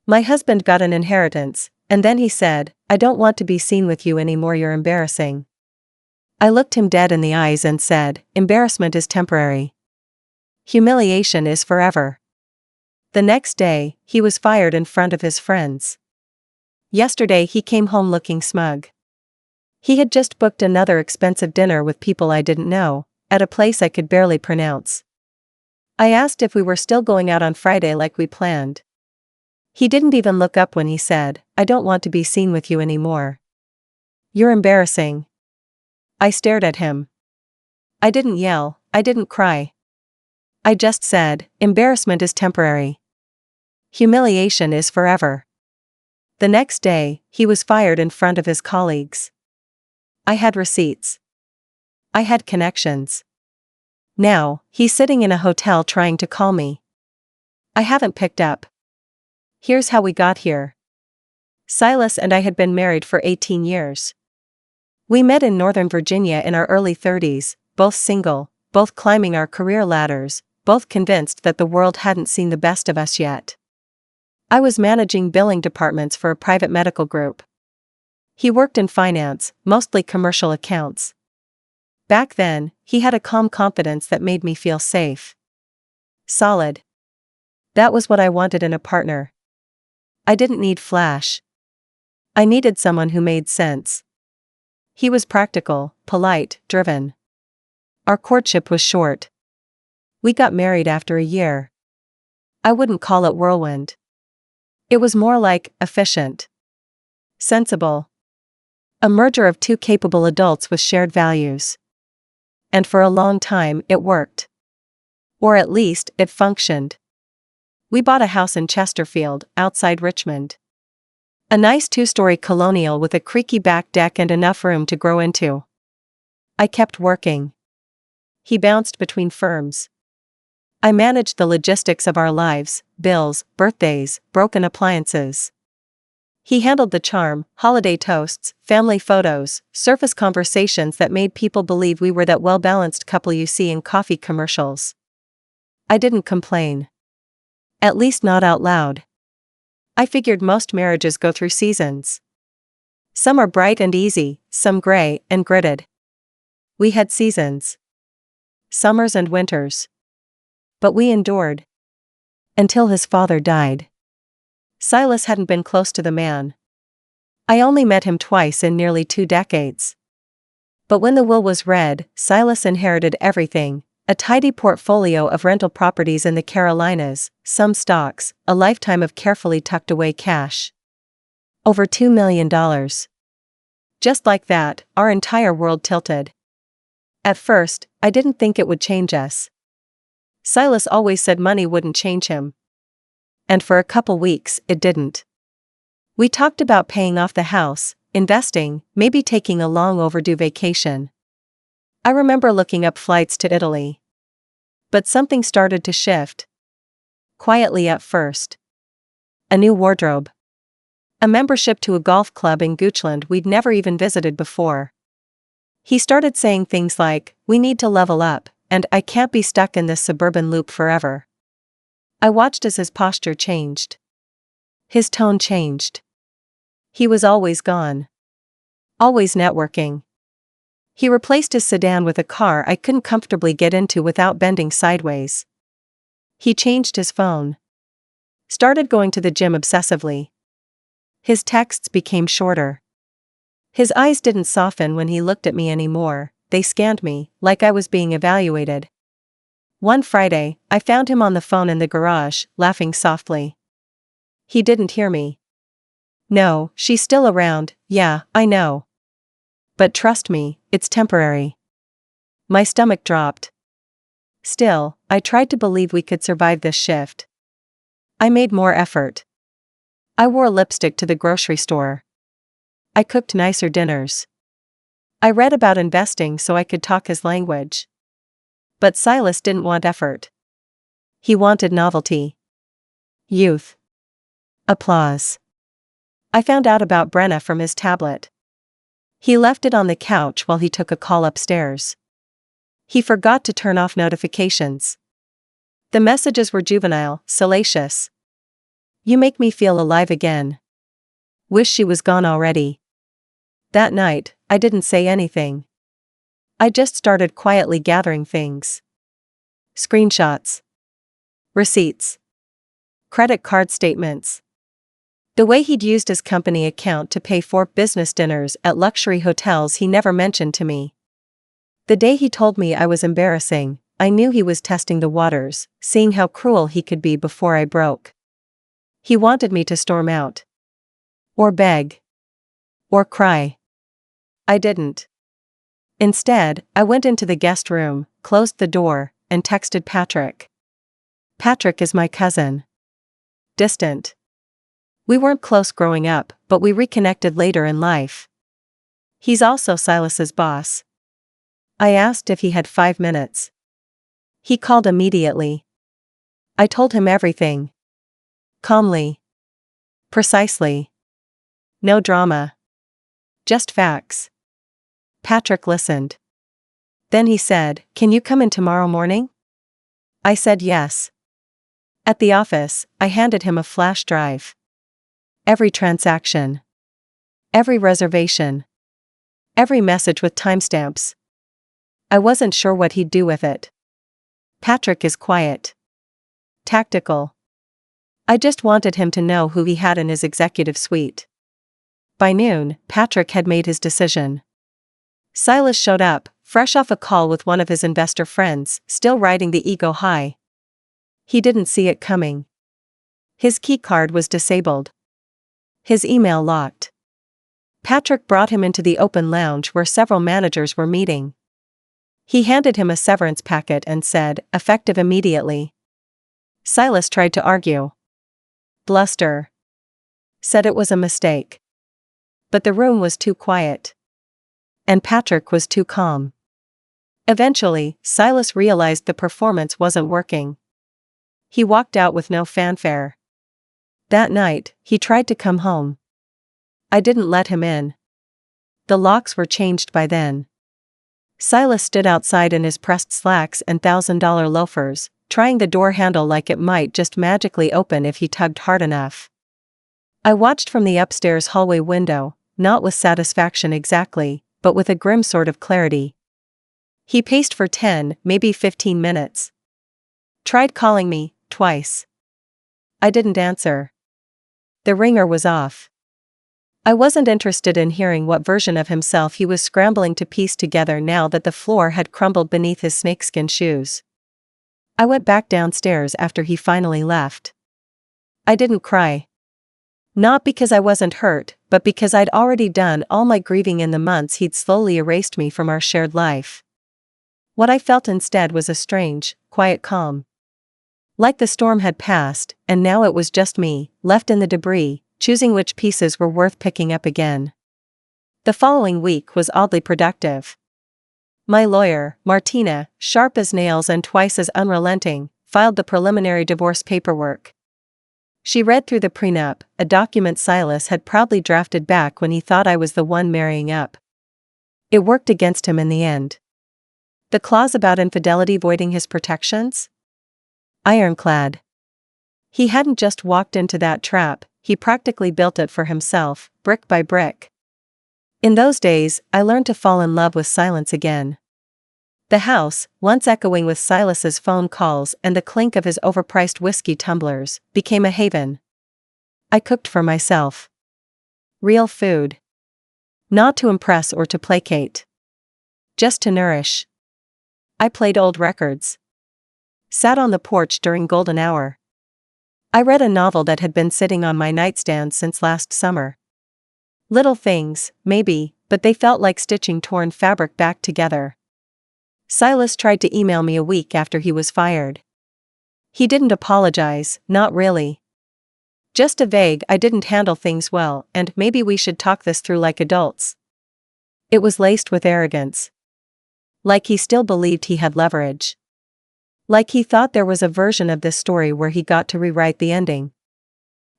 My husband got an inheritance, and then he said, "I don't want to be seen with you anymore, you're embarrassing." I looked him dead in the eyes and said, "Embarrassment is temporary. Humiliation is forever." The next day, he was fired in front of his friends. Yesterday he came home looking smug. He had just booked another expensive dinner with people I didn't know, at a place I could barely pronounce. I asked if we were still going out on Friday like we planned. He didn't even look up when he said, "I don't want to be seen with you anymore. You're embarrassing." I stared at him. I didn't yell, I didn't cry. I just said, "Embarrassment is temporary. Humiliation is forever." The next day, he was fired in front of his colleagues. I had receipts. I had connections. Now, he's sitting in a hotel trying to call me. I haven't picked up. Here's how we got here. Silas and I had been married for 18 years. We met in Northern Virginia in our early 30s, both single, both climbing our career ladders, both convinced that the world hadn't seen the best of us yet. I was managing billing departments for a private medical group. He worked in finance, mostly commercial accounts. Back then, he had a calm confidence that made me feel safe. Solid. That was what I wanted in a partner. I didn't need flash. I needed someone who made sense. He was practical, polite, driven. Our courtship was short. We got married after a year. I wouldn't call it whirlwind. It was more like efficient. Sensible. A merger of two capable adults with shared values. And for a long time, it worked. Or at least, it functioned. We bought a house in Chesterfield, outside Richmond. A nice two-story colonial with a creaky back deck and enough room to grow into. I kept working. He bounced between firms. I managed the logistics of our lives, bills, birthdays, broken appliances. He handled the charm, holiday toasts, family photos, surface conversations that made people believe we were that well-balanced couple you see in coffee commercials. I didn't complain. At least not out loud. I figured most marriages go through seasons. Some are bright and easy, some gray and gritted. We had seasons. Summers and winters. But we endured. Until his father died. Silas hadn't been close to the man. I only met him twice in nearly 2 decades. But when the will was read, Silas inherited everything: a tidy portfolio of rental properties in the Carolinas, some stocks, a lifetime of carefully tucked away cash. Over $2 million. Just like that, our entire world tilted. At first, I didn't think it would change us. Silas always said money wouldn't change him. And for a couple weeks, it didn't. We talked about paying off the house, investing, maybe taking a long overdue vacation. I remember looking up flights to Italy. But something started to shift. Quietly at first. A new wardrobe. A membership to a golf club in Goochland we'd never even visited before. He started saying things like, "We need to level up," and "I can't be stuck in this suburban loop forever." I watched as his posture changed. His tone changed. He was always gone. Always networking. He replaced his sedan with a car I couldn't comfortably get into without bending sideways. He changed his phone. Started going to the gym obsessively. His texts became shorter. His eyes didn't soften when he looked at me anymore, they scanned me, like I was being evaluated. One Friday, I found him on the phone in the garage, laughing softly. He didn't hear me. "No, she's still around, yeah, I know. But trust me, it's temporary." My stomach dropped. Still, I tried to believe we could survive this shift. I made more effort. I wore lipstick to the grocery store. I cooked nicer dinners. I read about investing so I could talk his language. But Silas didn't want effort. He wanted novelty. Youth. Applause. I found out about Brenna from his tablet. He left it on the couch while he took a call upstairs. He forgot to turn off notifications. The messages were juvenile, salacious. You make me feel alive again. Wish she was gone already. That night, I didn't say anything. I just started quietly gathering things. Screenshots. Receipts. Credit card statements. The way he'd used his company account to pay for business dinners at luxury hotels he never mentioned to me. The day he told me I was embarrassing, I knew he was testing the waters, seeing how cruel he could be before I broke. He wanted me to storm out. Or beg. Or cry. I didn't. Instead, I went into the guest room, closed the door, and texted Patrick. Patrick is my cousin. Distant. We weren't close growing up, but we reconnected later in life. He's also Silas's boss. I asked if he had 5 minutes. He called immediately. I told him everything. Calmly. Precisely. No drama. Just facts. Patrick listened. Then he said, "Can you come in tomorrow morning?" I said yes. At the office, I handed him a flash drive. Every transaction. Every reservation. Every message with timestamps. I wasn't sure what he'd do with it. Patrick is quiet. Tactical. I just wanted him to know who he had in his executive suite. By noon, Patrick had made his decision. Silas showed up, fresh off a call with one of his investor friends, still riding the ego high. He didn't see it coming. His keycard was disabled. His email locked. Patrick brought him into the open lounge where several managers were meeting. He handed him a severance packet and said, "Effective immediately." Silas tried to argue. Bluster. Said it was a mistake. But the room was too quiet. And Patrick was too calm. Eventually, Silas realized the performance wasn't working. He walked out with no fanfare. That night, he tried to come home. I didn't let him in. The locks were changed by then. Silas stood outside in his pressed slacks and $1,000 loafers, trying the door handle like it might just magically open if he tugged hard enough. I watched from the upstairs hallway window, not with satisfaction exactly, but with a grim sort of clarity. He paced for 10, maybe 15 minutes. Tried calling me, twice. I didn't answer. The ringer was off. I wasn't interested in hearing what version of himself he was scrambling to piece together now that the floor had crumbled beneath his snakeskin shoes. I went back downstairs after he finally left. I didn't cry. Not because I wasn't hurt, but because I'd already done all my grieving in the months he'd slowly erased me from our shared life. What I felt instead was a strange, quiet calm. Like the storm had passed, and now it was just me, left in the debris, choosing which pieces were worth picking up again. The following week was oddly productive. My lawyer, Martina, sharp as nails and twice as unrelenting, filed the preliminary divorce paperwork. She read through the prenup, a document Silas had proudly drafted back when he thought I was the one marrying up. It worked against him in the end. The clause about infidelity voiding his protections? Ironclad. He hadn't just walked into that trap, he practically built it for himself, brick by brick. In those days, I learned to fall in love with silence again. The house, once echoing with Silas's phone calls and the clink of his overpriced whiskey tumblers, became a haven. I cooked for myself. Real food. Not to impress or to placate. Just to nourish. I played old records. Sat on the porch during golden hour. I read a novel that had been sitting on my nightstand since last summer. Little things, maybe, but they felt like stitching torn fabric back together. Silas tried to email me a week after he was fired. He didn't apologize, not really. Just a vague "I didn't handle things well and maybe we should talk this through like adults." It was laced with arrogance. Like he still believed he had leverage. Like he thought there was a version of this story where he got to rewrite the ending.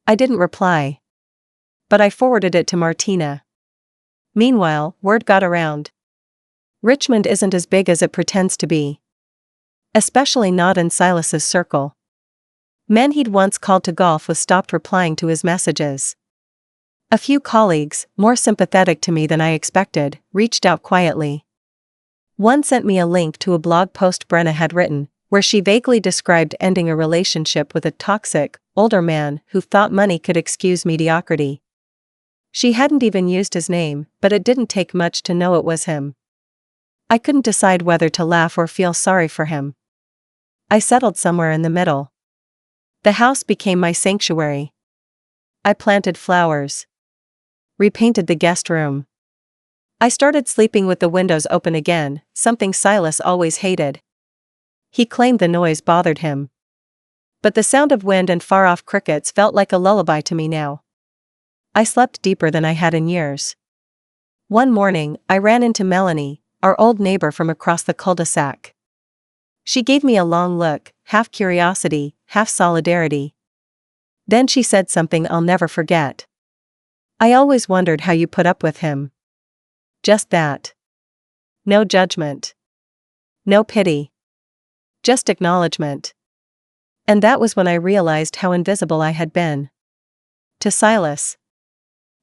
I didn't reply. But I forwarded it to Martina. Meanwhile, word got around. Richmond isn't as big as it pretends to be. Especially not in Silas's circle. Men he'd once called to golf with stopped replying to his messages. A few colleagues, more sympathetic to me than I expected, reached out quietly. One sent me a link to a blog post Brenna had written, where she vaguely described ending a relationship with a toxic, older man who thought money could excuse mediocrity. She hadn't even used his name, but it didn't take much to know it was him. I couldn't decide whether to laugh or feel sorry for him. I settled somewhere in the middle. The house became my sanctuary. I planted flowers. Repainted the guest room. I started sleeping with the windows open again, something Silas always hated. He claimed the noise bothered him. But the sound of wind and far-off crickets felt like a lullaby to me now. I slept deeper than I had in years. One morning, I ran into Melanie, our old neighbor from across the cul-de-sac. She gave me a long look, half curiosity, half solidarity. Then she said something I'll never forget. I always wondered how you put up with him. Just that. No judgment. No pity. Just acknowledgement. And that was when I realized how invisible I had been. To Silas.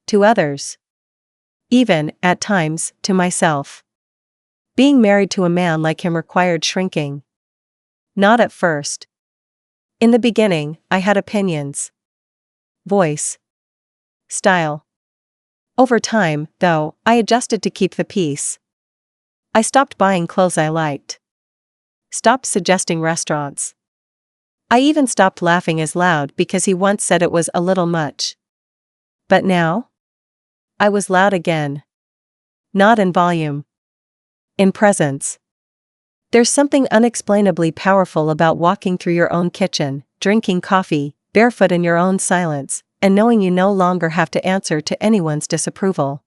To others. Even, at times, to myself. Being married to a man like him required shrinking. Not at first. In the beginning, I had opinions. Voice. Style. Over time, though, I adjusted to keep the peace. I stopped buying clothes I liked. Stopped suggesting restaurants. I even stopped laughing as loud because he once said it was a little much. But now? I was loud again. Not in volume. In presence. There's something unexplainably powerful about walking through your own kitchen, drinking coffee, barefoot in your own silence, and knowing you no longer have to answer to anyone's disapproval.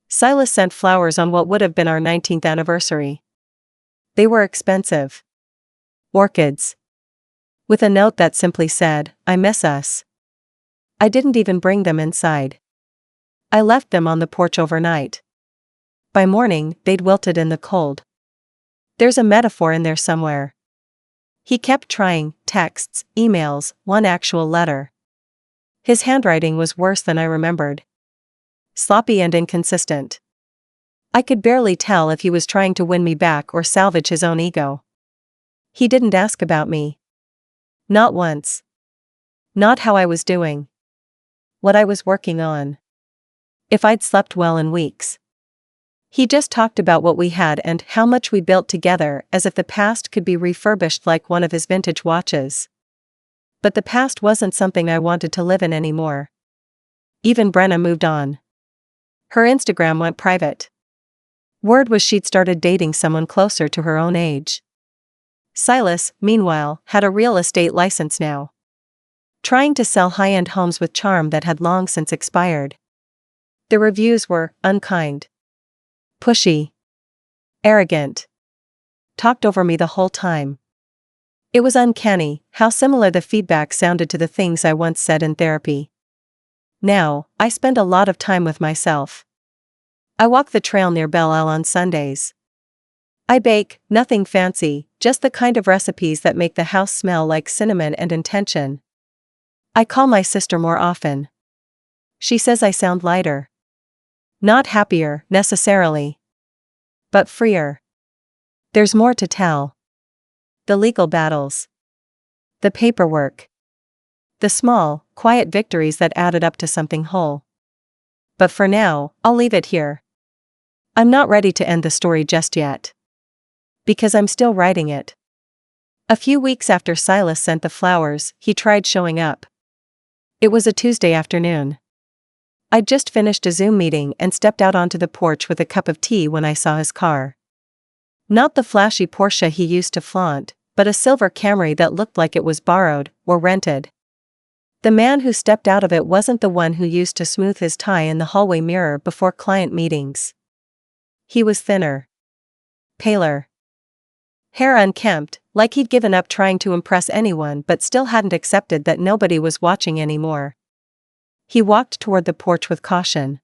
Silas sent flowers on what would have been our 19th anniversary. They were expensive. Orchids. With a note that simply said, "I miss us." I didn't even bring them inside. I left them on the porch overnight. By morning, they'd wilted in the cold. There's a metaphor in there somewhere. He kept trying, texts, emails, one actual letter. His handwriting was worse than I remembered. Sloppy and inconsistent. I could barely tell if he was trying to win me back or salvage his own ego. He didn't ask about me. Not once. Not how I was doing. What I was working on. If I'd slept well in weeks. He just talked about what we had and how much we built together, as if the past could be refurbished like one of his vintage watches. But the past wasn't something I wanted to live in anymore. Even Brenna moved on. Her Instagram went private. Word was she'd started dating someone closer to her own age. Silas, meanwhile, had a real estate license now. Trying to sell high-end homes with charm that had long since expired. The reviews were unkind. Pushy. Arrogant. Talked over me the whole time. It was uncanny how similar the feedback sounded to the things I once said in therapy. Now, I spend a lot of time with myself. I walk the trail near Belle Isle on Sundays. I bake, nothing fancy, just the kind of recipes that make the house smell like cinnamon and intention. I call my sister more often. She says I sound lighter. Not happier, necessarily. But freer. There's more to tell. The legal battles. The paperwork. The small, quiet victories that added up to something whole. But for now, I'll leave it here. I'm not ready to end the story just yet. Because I'm still writing it. A few weeks after Silas sent the flowers, he tried showing up. It was a Tuesday afternoon. I'd just finished a Zoom meeting and stepped out onto the porch with a cup of tea when I saw his car. Not the flashy Porsche he used to flaunt, but a silver Camry that looked like it was borrowed or rented. The man who stepped out of it wasn't the one who used to smooth his tie in the hallway mirror before client meetings. He was thinner. Paler. Hair unkempt, like he'd given up trying to impress anyone but still hadn't accepted that nobody was watching anymore. He walked toward the porch with caution.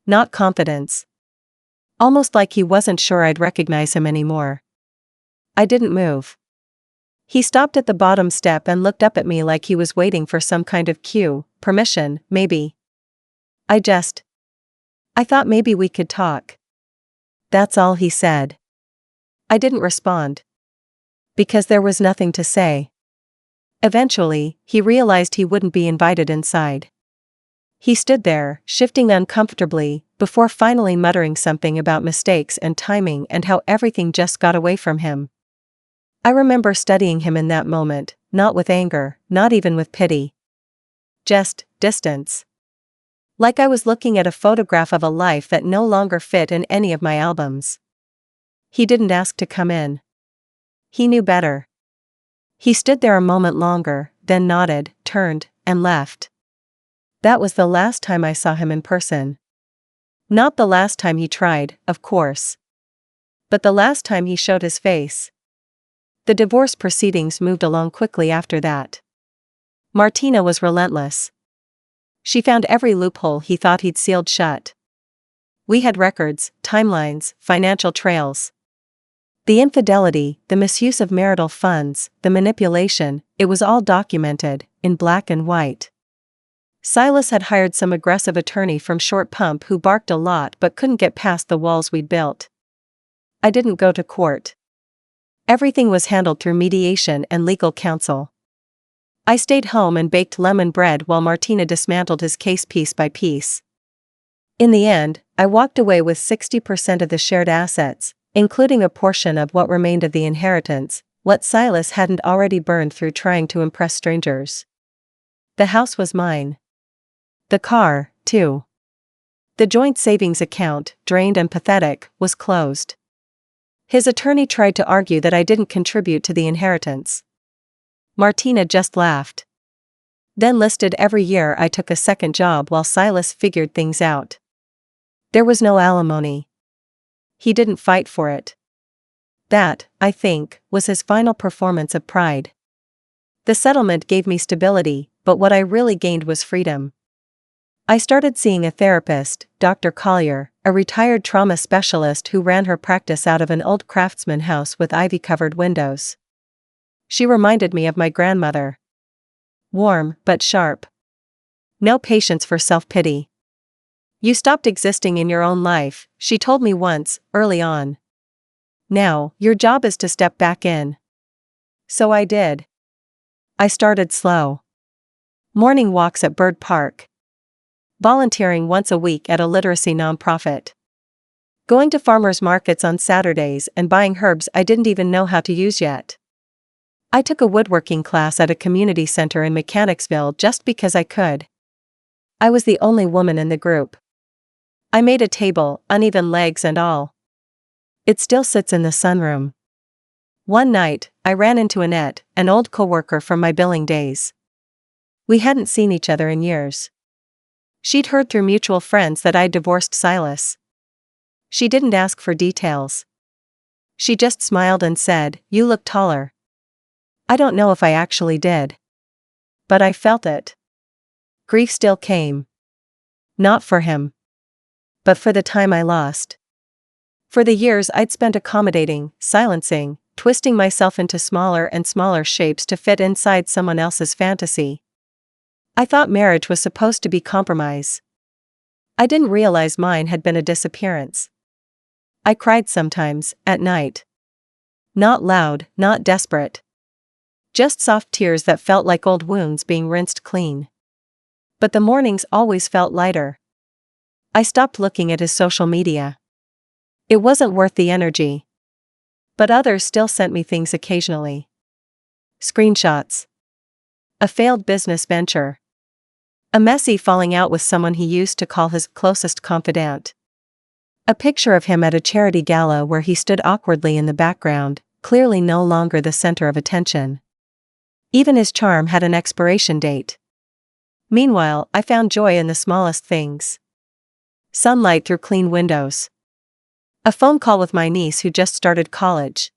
Not confidence. Almost like he wasn't sure I'd recognize him anymore. I didn't move. He stopped at the bottom step and looked up at me like he was waiting for some kind of cue, permission, maybe. I thought maybe we could talk. That's all he said. I didn't respond. Because there was nothing to say. Eventually, he realized he wouldn't be invited inside. He stood there, shifting uncomfortably, before finally muttering something about mistakes and timing and how everything just got away from him. I remember studying him in that moment, not with anger, not even with pity. Just distance. Like I was looking at a photograph of a life that no longer fit in any of my albums. He didn't ask to come in. He knew better. He stood there a moment longer, then nodded, turned, and left. That was the last time I saw him in person. Not the last time he tried, of course. But the last time he showed his face. The divorce proceedings moved along quickly after that. Martina was relentless. She found every loophole he thought he'd sealed shut. We had records, timelines, financial trails. The infidelity, the misuse of marital funds, the manipulation, it was all documented, in black and white. Silas had hired some aggressive attorney from Short Pump who barked a lot but couldn't get past the walls we'd built. I didn't go to court. Everything was handled through mediation and legal counsel. I stayed home and baked lemon bread while Martina dismantled his case piece by piece. In the end, I walked away with 60% of the shared assets, including a portion of what remained of the inheritance, what Silas hadn't already burned through trying to impress strangers. The house was mine. The car, too. The joint savings account, drained and pathetic, was closed. His attorney tried to argue that I didn't contribute to the inheritance. Martina just laughed. Then listed every year I took a second job while Silas figured things out. There was no alimony. He didn't fight for it. That, I think, was his final performance of pride. The settlement gave me stability, but what I really gained was freedom. I started seeing a therapist, Dr. Collier, a retired trauma specialist who ran her practice out of an old craftsman house with ivy-covered windows. She reminded me of my grandmother. Warm, but sharp. No patience for self-pity. You stopped existing in your own life, she told me once, early on. Now, your job is to step back in. So I did. I started slow. Morning walks at Bird Park. Volunteering once a week at a literacy nonprofit. Going to farmers markets on Saturdays and buying herbs I didn't even know how to use yet. I took a woodworking class at a community center in Mechanicsville just because I could. I was the only woman in the group. I made a table, uneven legs and all. It still sits in the sunroom. One night, I ran into Annette, an old coworker from my billing days. We hadn't seen each other in years. She'd heard through mutual friends that I'd divorced Silas. She didn't ask for details. She just smiled and said, "You look taller." I don't know if I actually did. But I felt it. Grief still came. Not for him. But for the time I lost. For the years I'd spent accommodating, silencing, twisting myself into smaller and smaller shapes to fit inside someone else's fantasy. I thought marriage was supposed to be compromise. I didn't realize mine had been a disappearance. I cried sometimes, at night. Not loud, not desperate. Just soft tears that felt like old wounds being rinsed clean. But the mornings always felt lighter. I stopped looking at his social media. It wasn't worth the energy. But others still sent me things occasionally. Screenshots. A failed business venture. A messy falling out with someone he used to call his closest confidant. A picture of him at a charity gala where he stood awkwardly in the background, clearly no longer the center of attention. Even his charm had an expiration date. Meanwhile, I found joy in the smallest things. Sunlight through clean windows. A phone call with my niece who just started college.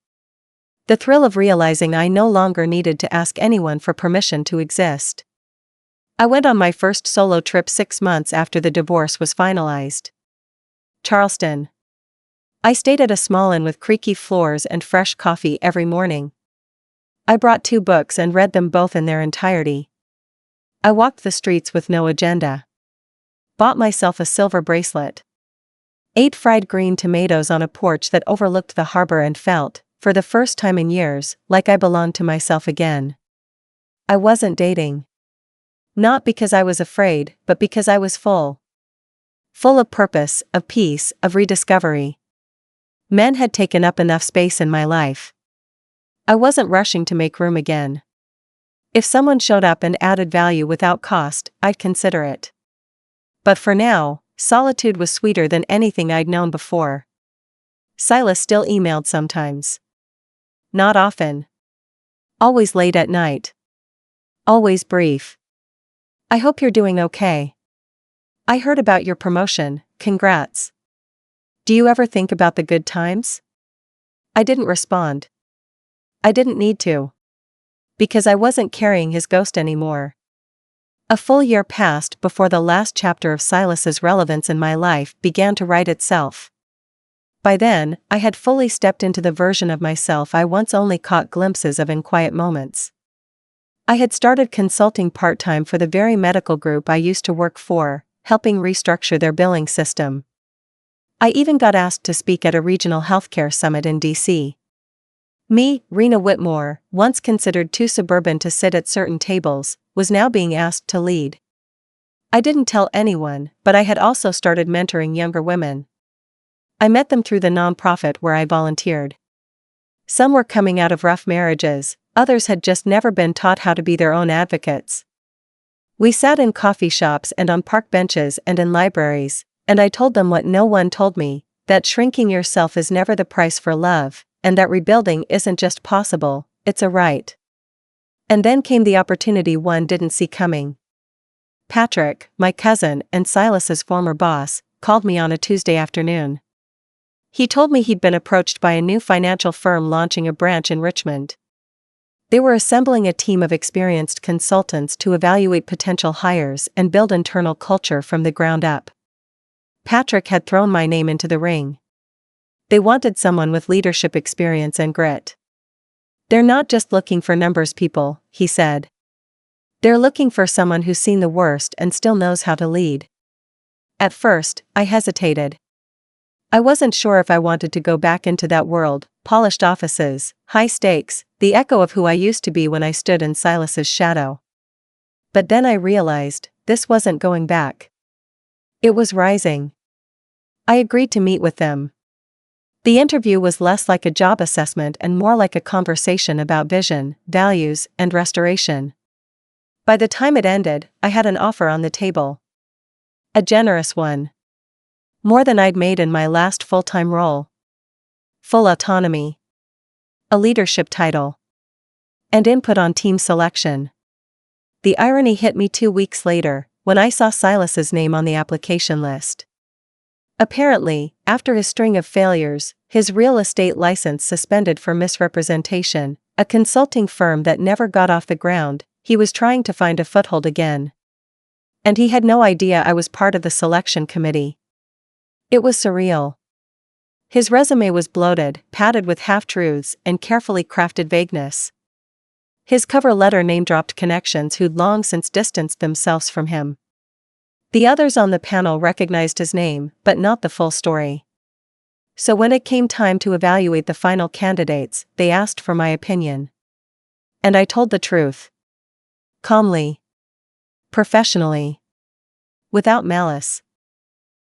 The thrill of realizing I no longer needed to ask anyone for permission to exist. I went on my first solo trip 6 months after the divorce was finalized. Charleston. I stayed at a small inn with creaky floors and fresh coffee every morning. I brought 2 books and read them both in their entirety. I walked the streets with no agenda. Bought myself a silver bracelet. Ate fried green tomatoes on a porch that overlooked the harbor and felt, for the first time in years, like I belonged to myself again. I wasn't dating. Not because I was afraid, but because I was full. Full of purpose, of peace, of rediscovery. Men had taken up enough space in my life. I wasn't rushing to make room again. If someone showed up and added value without cost, I'd consider it. But for now, solitude was sweeter than anything I'd known before. Silas still emailed sometimes. Not often. Always late at night. Always brief. I hope you're doing okay. I heard about your promotion, congrats. Do you ever think about the good times? I didn't respond. I didn't need to. Because I wasn't carrying his ghost anymore. A full year passed before the last chapter of Silas's relevance in my life began to write itself. By then, I had fully stepped into the version of myself I once only caught glimpses of in quiet moments. I had started consulting part-time for the very medical group I used to work for, helping restructure their billing system. I even got asked to speak at a regional healthcare summit in D.C. Me, Rena Whitmore, once considered too suburban to sit at certain tables, was now being asked to lead. I didn't tell anyone, but I had also started mentoring younger women. I met them through the nonprofit where I volunteered. Some were coming out of rough marriages, others had just never been taught how to be their own advocates. We sat in coffee shops and on park benches and in libraries, and I told them what no one told me, that shrinking yourself is never the price for love, and that rebuilding isn't just possible, it's a right. And then came the opportunity one didn't see coming. Patrick, my cousin and Silas's former boss, called me on a Tuesday afternoon. He told me he'd been approached by a new financial firm launching a branch in Richmond. They were assembling a team of experienced consultants to evaluate potential hires and build internal culture from the ground up. Patrick had thrown my name into the ring. They wanted someone with leadership experience and grit. They're not just looking for numbers people, he said. They're looking for someone who's seen the worst and still knows how to lead. At first, I hesitated. I wasn't sure if I wanted to go back into that world, polished offices, high stakes, the echo of who I used to be when I stood in Silas's shadow. But then I realized, this wasn't going back. It was rising. I agreed to meet with them. The interview was less like a job assessment and more like a conversation about vision, values, and restoration. By the time it ended, I had an offer on the table. A generous one. More than I'd made in my last full-time role. Full autonomy. A leadership title. And input on team selection. The irony hit me 2 weeks later, when I saw Silas's name on the application list. Apparently, after his string of failures, his real estate license suspended for misrepresentation, a consulting firm that never got off the ground, he was trying to find a foothold again. And he had no idea I was part of the selection committee. It was surreal. His resume was bloated, padded with half-truths and carefully crafted vagueness. His cover letter name-dropped connections who'd long since distanced themselves from him. The others on the panel recognized his name, but not the full story. So when it came time to evaluate the final candidates, they asked for my opinion. And I told the truth. Calmly. Professionally. Without malice.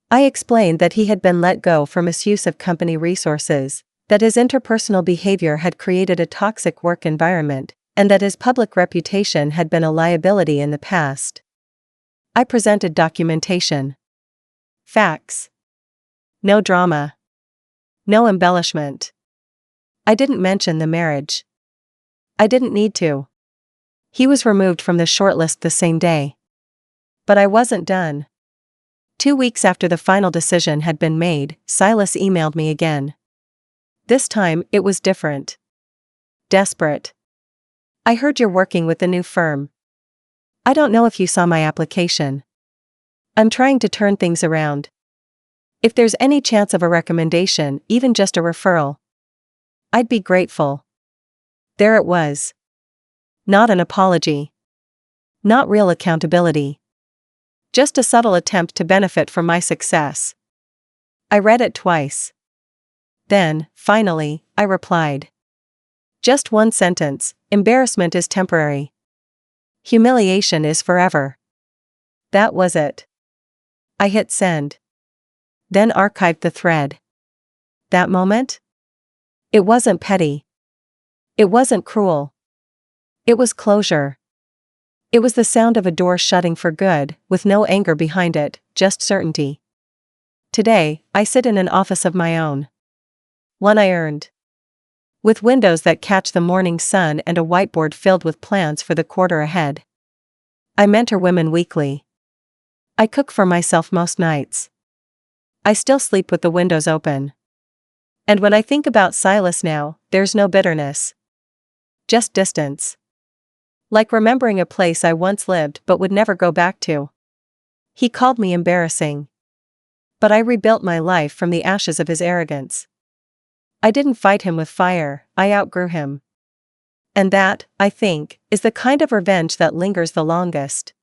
I explained that he had been let go for misuse of company resources, that his interpersonal behavior had created a toxic work environment, and that his public reputation had been a liability in the past. I presented documentation. Facts. No drama. No embellishment. I didn't mention the marriage. I didn't need to. He was removed from the shortlist the same day. But I wasn't done. 2 weeks after the final decision had been made, Silas emailed me again. This time, it was different. Desperate. I heard you're working with the new firm. I don't know if you saw my application. I'm trying to turn things around. If there's any chance of a recommendation, even just a referral, I'd be grateful. There it was. Not an apology. Not real accountability. Just a subtle attempt to benefit from my success. I read it twice. Then, finally, I replied. Just one sentence: embarrassment is temporary. Humiliation is forever. That was it. I hit send. Then archived the thread. That moment? It wasn't petty. It wasn't cruel. It was closure. It was the sound of a door shutting for good, with no anger behind it, just certainty. Today, I sit in an office of my own. One I earned. With windows that catch the morning sun and a whiteboard filled with plans for the quarter ahead. I mentor women weekly. I cook for myself most nights. I still sleep with the windows open. And when I think about Silas now, there's no bitterness. Just distance. Like remembering a place I once lived but would never go back to. He called me embarrassing. But I rebuilt my life from the ashes of his arrogance. I didn't fight him with fire, I outgrew him. And that, I think, is the kind of revenge that lingers the longest.